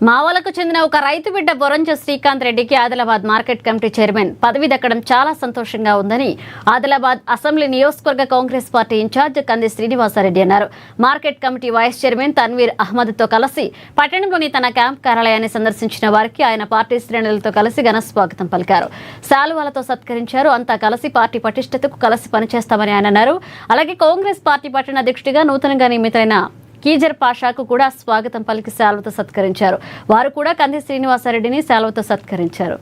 మావలకు చెందిన ఒక రైతు బిడ్డ బొరంజ శ్రీకాంత్ రెడ్డికి ఆదిలాబాద్ మార్కెట్ కమిటీ చైర్మన్ పదవి దక్కడం చాలా సంతోషంగా ఉందని ఆదిలాబాద్ అసెంబ్లీ నియోజకవర్గ కాంగ్రెస్ పార్టీ ఇన్ఛార్జ్ కంది శ్రీనివాసరెడ్డి అన్నారు. Market committee vice chairman Tanveer అహ్మద్తో కలిసి పట్టణంలోని తన క్యాంప్ కార్యాలయాన్ని సందర్శించిన వారికి ఆయన పార్టీ శ్రేణులతో కలిసి ఘన స్వాగతం పలికారు. శాలువాలతో సత్కరించారు. అంతా కలిసి పార్టీ పటిష్టతకు కలిసి పనిచేస్తామని ఆయన అన్నారు. అలాగే కాంగ్రెస్ పార్టీ పట్టణ అధ్యక్షుడిగా నూతనంగా నియమితులైన కీజర్ పాషాకు కూడా స్వాగతం పలికి శాలువతో సత్కరించారు. వారు కూడా కంది శ్రీనివాసరెడ్డిని శాలువతో సత్కరించారు.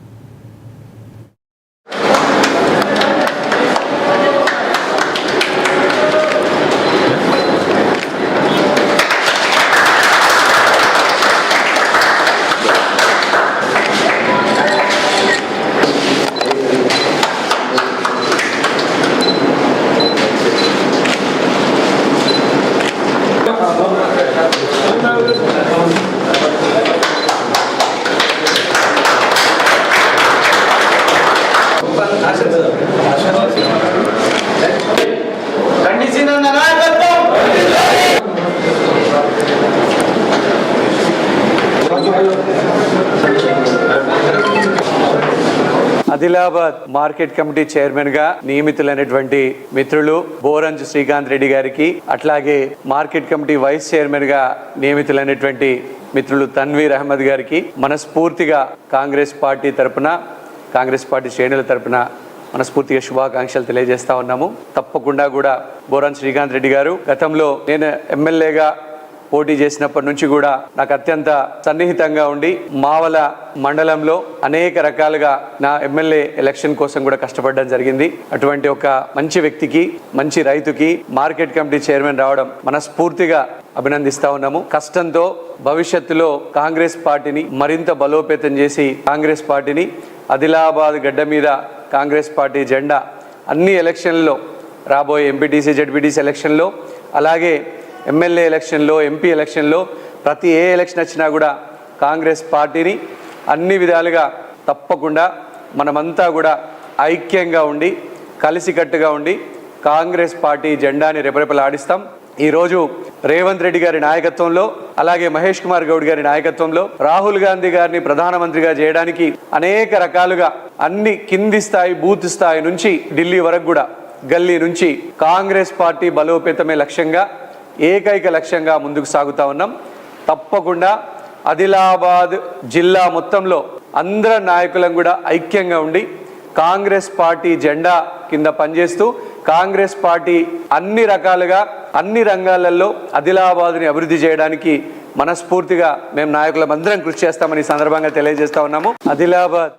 ఆదిలాబాద్ మార్కెట్ కమిటీ చైర్మన్ గా నియమితులైనటువంటి మిత్రులు బోరంజ్ శ్రీకాంత్ రెడ్డి గారికి, అట్లాగే మార్కెట్ కమిటీ వైస్ చైర్మన్ గా నియమితులైనటువంటి మిత్రులు తన్వీర్ అహ్మద్ గారికి మనస్ఫూర్తిగా కాంగ్రెస్ పార్టీ తరపున, కాంగ్రెస్ పార్టీ శ్రేణుల తరపున మనస్ఫూర్తిగా శుభాకాంక్షలు తెలియజేస్తా ఉన్నాము. తప్పకుండా కూడా బోరంజ్ శ్రీకాంత్ రెడ్డి గారు గతంలో నేను ఎమ్మెల్యేగా పోటీ చేసినప్పటి నుంచి కూడా నాకు అత్యంత సన్నిహితంగా ఉండి మావల మండలంలో అనేక రకాలుగా నా ఎమ్మెల్యే ఎలక్షన్ కోసం కూడా కష్టపడడం జరిగింది. అటువంటి ఒక మంచి వ్యక్తికి, మంచి రైతుకి మార్కెట్ కమిటీ చైర్మన్ రావడం మనస్ఫూర్తిగా అభినందిస్తా ఉన్నాము. కష్టంతో భవిష్యత్తులో కాంగ్రెస్ పార్టీని మరింత బలోపేతం చేసి కాంగ్రెస్ పార్టీని ఆదిలాబాద్ గడ్డ మీద కాంగ్రెస్ పార్టీ జెండా అన్ని ఎలక్షన్లలో, రాబోయే ఎంపీటీసీ జెడ్పీటీసీ ఎలక్షన్లో, అలాగే ఎమ్మెల్యే ఎలక్షన్లో, ఎంపీ ఎలక్షన్లో, ప్రతి ఏ ఎలక్షన్ వచ్చినా కూడా కాంగ్రెస్ పార్టీని అన్ని విధాలుగా తప్పకుండా మనమంతా కూడా ఐక్యంగా ఉండి కలిసికట్టుగా ఉండి కాంగ్రెస్ పార్టీ జెండాని రెపరెపలాడిస్తాం. ఈరోజు రేవంత్ రెడ్డి గారి నాయకత్వంలో, అలాగే మహేష్ కుమార్ గౌడ్ గారి నాయకత్వంలో రాహుల్ గాంధీ గారిని ప్రధానమంత్రిగా చేయడానికి అనేక రకాలుగా అన్ని కింది స్థాయి బూత్ స్థాయి నుంచి ఢిల్లీ వరకు కూడా గల్లీ నుంచి కాంగ్రెస్ పార్టీ బలోపేతమే లక్ష్యంగా, ఏకైక లక్ష్యంగా ముందుకు సాగుతా ఉన్నాం. తప్పకుండా ఆదిలాబాద్ జిల్లా మొత్తంలో అందరు నాయకులను కూడా ఐక్యంగా ఉండి కాంగ్రెస్ పార్టీ జెండా కింద పనిచేస్తూ కాంగ్రెస్ పార్టీ అన్ని రకాలుగా అన్ని రంగాలలో ఆదిలాబాద్ని అభివృద్ధి చేయడానికి మనస్ఫూర్తిగా మేము నాయకులందరం కృషి చేస్తామని సందర్భంగా తెలియజేస్తా ఉన్నాము. ఆదిలాబాద్